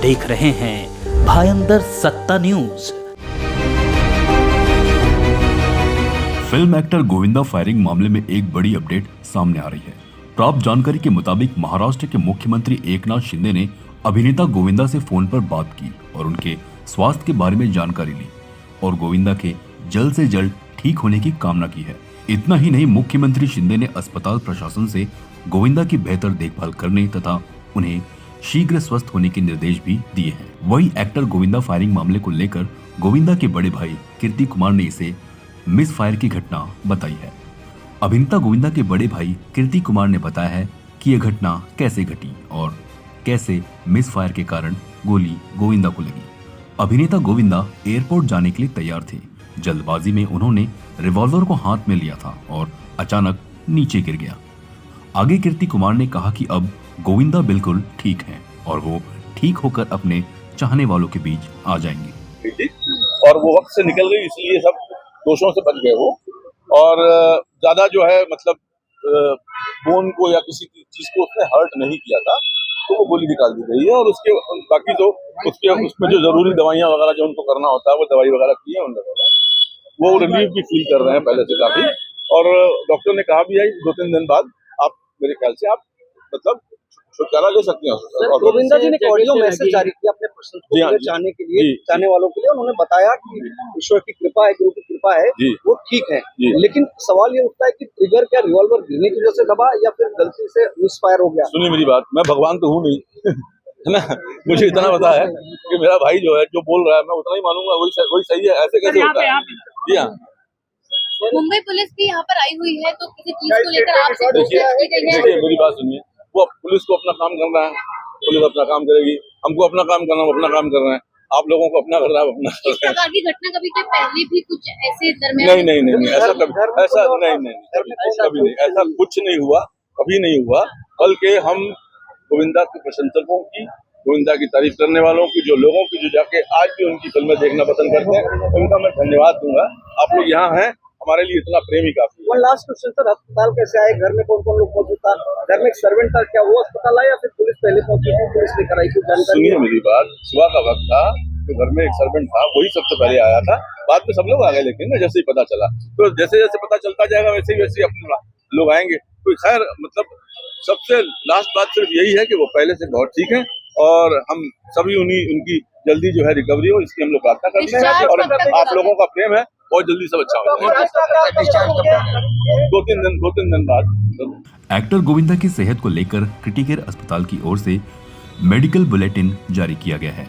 देख रहे हैं भायंदर सत्ता news. Film actor Govinda firing मामले में एक बड़ी अपडेट सामने आ रही है। प्राप्त जानकारी के मुताबिक महाराष्ट्र के मुख्यमंत्री एकनाथ शिंदे ने अभिनेता गोविंदा से फोन पर बात की और उनके स्वास्थ्य के बारे में जानकारी ली और गोविंदा के जल्द से जल्द ठीक होने की कामना की है। इतना ही नहीं, मुख्यमंत्री शिंदे ने अस्पताल प्रशासन से गोविंदा की बेहतर देखभाल करने तथा उन्हें शीघ्र स्वस्थ होने के निर्देश भी दिए हैं। वहीं एक्टर गोविंदा फायरिंग मामले को लेकर गोविंदा के बड़े भाई कीर्ति कुमार ने इसे मिस फायर की घटना बताई है। अभिनेता गोविंदा के बड़े भाई कीर्ति कुमार ने बताया है कि यह घटना कैसे घटी और कैसे मिस फायर के कारण गोली गोविंदा को लगी। अभिनेता गोविंदा एयरपोर्ट जाने के लिए तैयार थे। जल्दबाजी में उन्होंने रिवॉल्वर को हाथ में लिया था और अचानक नीचे गिर गया। आगे कीर्ति कुमार ने कहा कि अब गोविंदा बिल्कुल ठीक हैं और वो ठीक होकर अपने चाहने वालों के बीच आ जाएंगे। और वो वक्त से निकल गई, इसलिए सब दोषों से बच गए वो। और ज्यादा जो है मतलब बोन को या किसी चीज को उसने हर्ट नहीं किया था, तो वो गोली निकाल दी गई है। और उसके बाकी जो उसमें जो जरूरी दवाइयां वगैरह जो उनको करना होता है वो दवाई वगैरह की है उन लोगों ने। वो रिलीफ भी फील कर रहे हैं पहले से काफी। और डॉक्टर ने कहा भी है 2-3 दिन बाद आप मेरे ख्याल से आप मतलब छुटकारा ले सकते हैं। गोविंदा जी ने एक ऑडियो मैसेज जारी किया अपने प्रश्न को चाहने के लिए, चाहने वालों के लिए। उन्होंने बताया कि ईश्वर की कृपा है, गुरु की कृपा है, वो ठीक है। लेकिन सवाल ये उठता है कि ट्रिगर क्या रिवॉल्वर गिरने की वजह से दबा या फिर गलती से मिसफायर हो गया? सुनिए मेरी बात, मैं भगवान तो हूँ नहीं है ना। मुझे इतना पता है कि मेरा भाई जो है जो बोल रहा है मैं उतना ही मानूंगा, वही सही है। ऐसे कैसे होता है? जी हाँ, मुंबई पुलिस भी यहाँ पर आई हुई है, तो किसी चीज को लेकर आपसे देखिए मेरी बात सुनिए। वो पुलिस को अपना काम करना है, पुलिस अपना काम करेगी। हमको अपना काम करना, अपना काम कर रहे हैं। आप लोगों को अपना करना है, अपना कर रहे हैं। इस प्रकार की घटना कभी के पहले भी कुछ ऐसे दरमियान नहीं, ऐसा कभी नहीं, ऐसा कुछ नहीं हुआ, कभी नहीं हुआ। बल्कि हम गोविंदा के प्रशंसकों की, गोविंदा की तारीफ करने वालों की, जो लोगों की जो जाके आज भी उनकी फिल्में देखना पसंद करते हैं, उनका मैं धन्यवाद दूंगा। आप लोग यहाँ हैं, हमारे लिए इतना प्रेम ही काफी है। वन लास्ट क्वेश्चन सर, अस्पताल कैसे आए? घर में कौन कौन लोग मौजूद था? घर में एक सर्वेंट था, क्या वो अस्पताल आया या फिर पुलिस पहले पहुंची थी, पुलिस लेकर आई? कुछ जानकारी? सुनिए मेरी बात, सुबह का वक्त था, तो घर में एक सर्वेंट था, वही सबसे पहले आया था। बाद में सब लोग आ गए, लेकिन जैसे ही पता चला, तो जैसे जैसे पता चलता जाएगा वैसे ही अपने लोग आएंगे। तो खैर मतलब सबसे लास्ट बात सिर्फ यही है कि वो पहले से बहुत ठीक है और हम सभी उनकी जल्दी जो है रिकवरी हो, इसकी हम लोग प्रार्थना करते हैं। और आप लोगों का प्रेम है, बहुत जल्दी सब अच्छा हो जाएगा। 2-3 दिन बाद। एक्टर गोविंदा की सेहत को लेकर क्रिटिकेयर अस्पताल की ओर से मेडिकल बुलेटिन जारी किया गया है।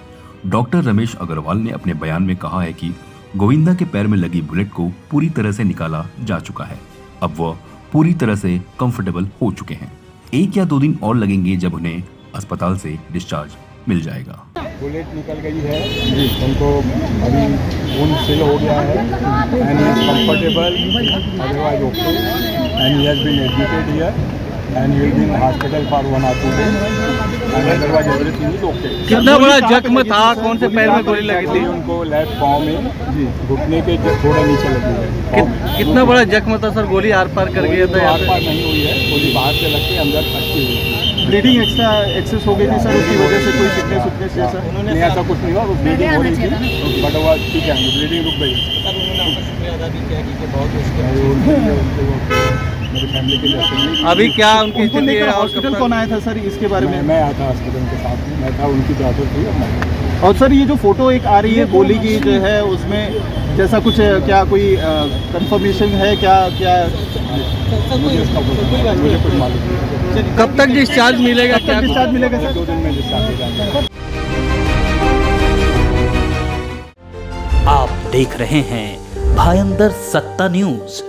डॉक्टर रमेश अग्रवाल ने अपने बयान में कहा है कि गोविंदा के पैर में लगी बुलेट को पूरी तरह से निकाला जा चुका है। अब वह पूरी तरह से कंफर्टेबल हो चुके हैं। 1 या 2 दिन और लगेंगे जब उन्हें अस्पताल से डिस्चार्ज मिल जाएगा। बुलेट निकल गई है, उनको अभी खून फिल हो गया है and he is comfortable, otherwise okay, and he has been admitted here and he will be in hospital for 1 or 2 days and otherwise everything is okay. कितना बड़ा जख्म था? कौन से पैर में गोली लगी थी? उनको लेफ्ट पाँव में, घुटने के थोड़ा नीचे लगी है। कितना बड़ा जख्म था सर? गोली आर पार कर गया था? आर पार नहीं हुई है, गोली बाहर से लग के अंदर फंसी हुई है। ब्लीडिंग एक्सेस हो गई थी सर, उसकी वजह से कोई सिकनेस जैसा? नहीं, ऐसा कुछ नहीं हुआ, ब्लीडिंग हो रही थी बट वो ठीक है, ब्लीडिंग रुक गई। मेरी फैमिली के लिए अभी क्या उनकी स्थिति है? हॉस्पिटल कौन आया था सर इसके बारे में? मैं आया था हॉस्पिटल के साथ में, मैं था, उनकी ब्रदर थी। और सर ये जो फोटो एक आ रही है गोली की जो है, उसमें जैसा कुछ क्या कोई कंफर्मेशन है क्या? मुझे कुछ मालूम नहीं। कब तक डिस्चार्ज मिलेगा? क्या डिस्चार्ज मिलेगा सर? 2 दिन में डिस्चार्ज हो जाएगा। आप देख रहे हैं भायंदर सत्ता न्यूज।